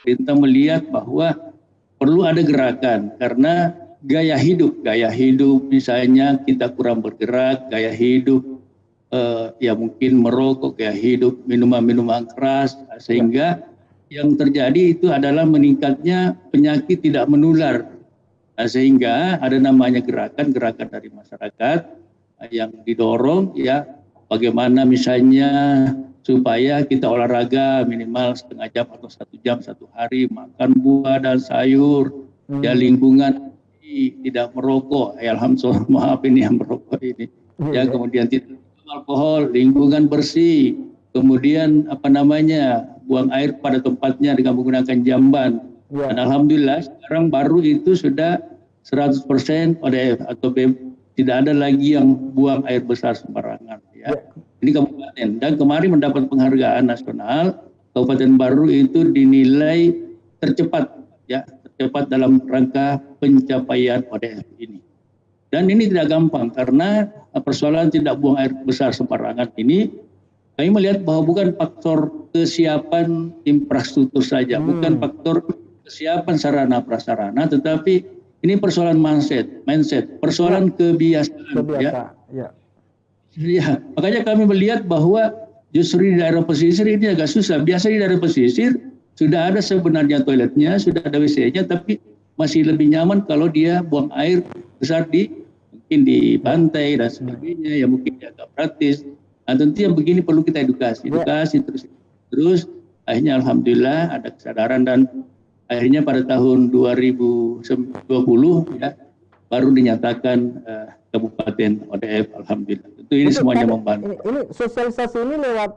pemerintah melihat bahwa perlu ada gerakan karena gaya hidup misalnya kita kurang bergerak, gaya hidup ya mungkin merokok, gaya hidup minuman keras, sehingga yang terjadi itu adalah meningkatnya penyakit tidak menular. Sehingga ada namanya gerakan dari masyarakat yang didorong ya bagaimana misalnya supaya kita olahraga minimal setengah jam atau 1 jam satu hari, makan buah dan sayur, ya lingkungan tidak merokok, ya alhamdulillah maaf ini yang merokok ini, ya kemudian tidak alkohol, lingkungan bersih, kemudian buang air pada tempatnya dengan menggunakan jamban. Dan alhamdulillah sekarang baru itu sudah 100% ODF atau tidak ada lagi yang buang air besar sembarangan ya. Ini kabupaten dan kemarin mendapat penghargaan nasional Kabupaten Baru itu dinilai tercepat dalam rangka pencapaian ODF ini. Dan ini tidak gampang karena persoalan tidak buang air besar sembarangan ini kami melihat bahwa bukan faktor kesiapan infrastruktur saja, bukan faktor kesiapan sarana prasarana, tetapi ini persoalan mindset, persoalan kebiasaan. Ya, makanya kami melihat bahwa justru di daerah pesisir ini agak susah. Biasa di daerah pesisir sudah ada sebenarnya toiletnya, sudah ada WC-nya, tapi masih lebih nyaman kalau dia buang air besar mungkin di pantai dan sebagainya, ya mungkin agak praktis. Nah, tentu yang begini perlu kita edukasi terus akhirnya alhamdulillah ada kesadaran dan akhirnya pada tahun 2020 ya baru dinyatakan Kabupaten ODF, alhamdulillah. Tentu ini semuanya membantu. Ini sosialisasi ini lewat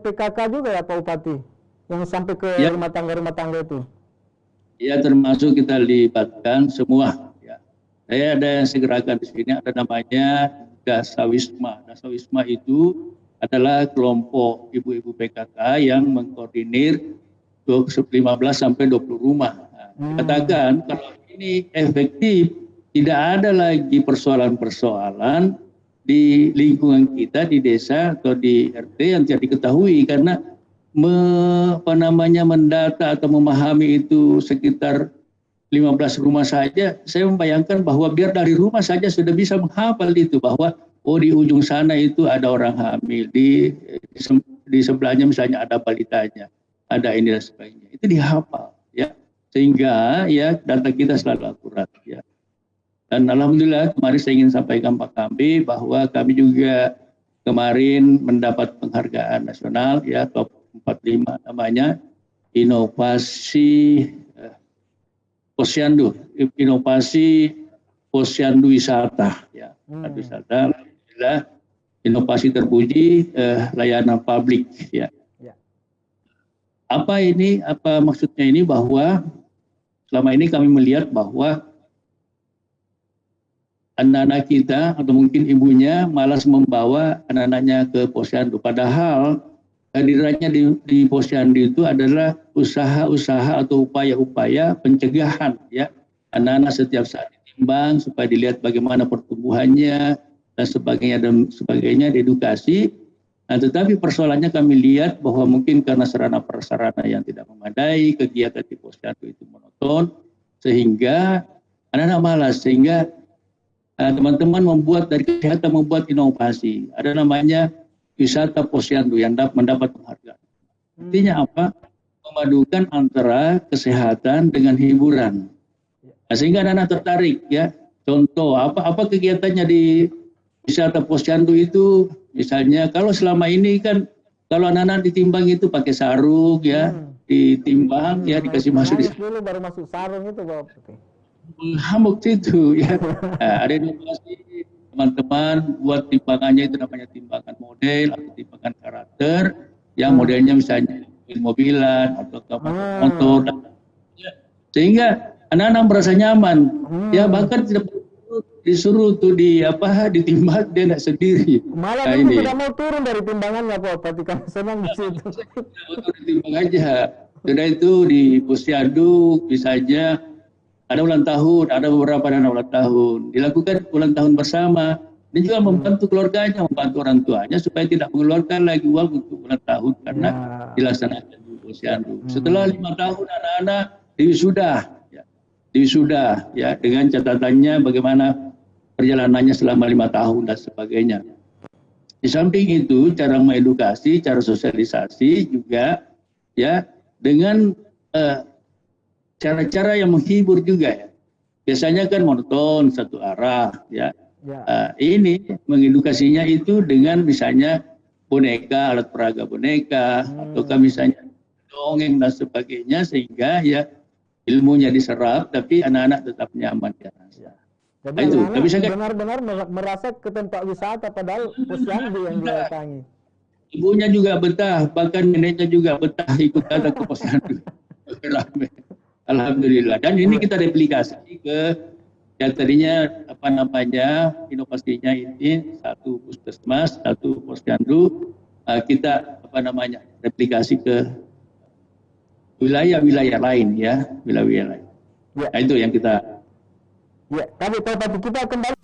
PKK juga ya Pak Bupati, yang sampai ke rumah tangga itu. Ya, termasuk kita libatkan semua. Ya. Saya ada yang segerakan di sini, ada namanya Dasawisma. Dasawisma itu adalah kelompok ibu-ibu PKK yang mengkoordinir 15 sampai 20 rumah. Nah, katakan kalau ini efektif, tidak ada lagi persoalan-persoalan di lingkungan kita, di desa atau di RT yang tidak diketahui karena mendata atau memahami itu sekitar 15 rumah saja. Saya membayangkan bahwa biar dari rumah saja sudah bisa menghafal itu bahwa di ujung sana itu ada orang hamil, di sebelahnya misalnya ada balitanya, ada ini dan sebagainya. Itu dihafal ya. Sehingga ya data kita selalu akurat ya. Dan alhamdulillah kemarin saya ingin sampaikan Pak Kambi bahwa kami juga kemarin mendapat penghargaan nasional ya top 45 namanya inovasi Posyandu, inovasi Posyandu wisata ya. Wisata alhamdulillah inovasi terpuji layanan publik ya. Apa maksudnya ini bahwa selama ini kami melihat bahwa anak-anak kita atau mungkin ibunya malas membawa anak-anaknya ke posyandu. Padahal kehadirannya di posyandu itu adalah usaha-usaha atau upaya-upaya pencegahan ya. Anak-anak setiap saat ditimbang supaya dilihat bagaimana pertumbuhannya dan sebagainya diedukasi. Nah, tetapi persoalannya kami lihat bahwa mungkin karena sarana prasarana yang tidak memadai, kegiatan di posyandu itu monoton, sehingga anak-anak malas, sehingga teman-teman membuat inovasi. Ada namanya wisata posyandu yang mendapat penghargaan. Artinya apa? Memadukan antara kesehatan dengan hiburan. Nah, sehingga anak-anak tertarik ya. Contoh apa kegiatannya di wisata posyandu itu, misalnya kalau selama ini kan kalau anak-anak ditimbang itu pakai sarung ya, ditimbang ya dikasih masuk di dulu baru masuk sarung itu Bapak. Hamuk itu ya. Nah, ada inovasi teman-teman buat timbangannya itu namanya timbangan model atau timbangan karakter yang modelnya misalnya mobilan atau motor sehingga anak-anak merasa nyaman ya, bahkan tidak disuruh tuh ditimbang dia tidak sendiri. Malah ini tidak mau turun dari timbangannya Pak Bupati, kan senang di situ. Ditimbang aja. Sudah itu di posyandu misalnya ada ulang tahun, ada beberapa anak ulang tahun, dilakukan ulang tahun bersama, dan juga membantu keluarganya, membantu orang tuanya supaya tidak mengeluarkan lagi uang untuk ulang tahun karena dilaksanakan posyandu. Setelah 5 tahun anak-anak diwisuda ya dengan catatannya bagaimana perjalanannya selama 5 tahun dan sebagainya. Di samping itu cara mengedukasi, cara sosialisasi juga ya dengan cara-cara yang menghibur juga ya. Biasanya kan monoton satu arah ya. Ini mengedukasinya itu dengan misalnya boneka, alat peraga boneka, ataukah misalnya dongeng dan sebagainya sehingga ya ilmunya diserap tapi anak-anak tetap nyaman ya. Jadi anak-anak benar-benar merasa ke tempat wisata padahal posyandu yang didatangi. Ibunya juga betah, bahkan neneknya juga betah ikut datang ke posyandu. Alhamdulillah. Dan ini kita replikasi ke yang tadinya inovasinya ini satu puskesmas, satu posyandu, kita replikasi ke wilayah-wilayah lain ya, wilayah-wilayah lain. Nah, itu yang kita. Ya, tapi kita kembali.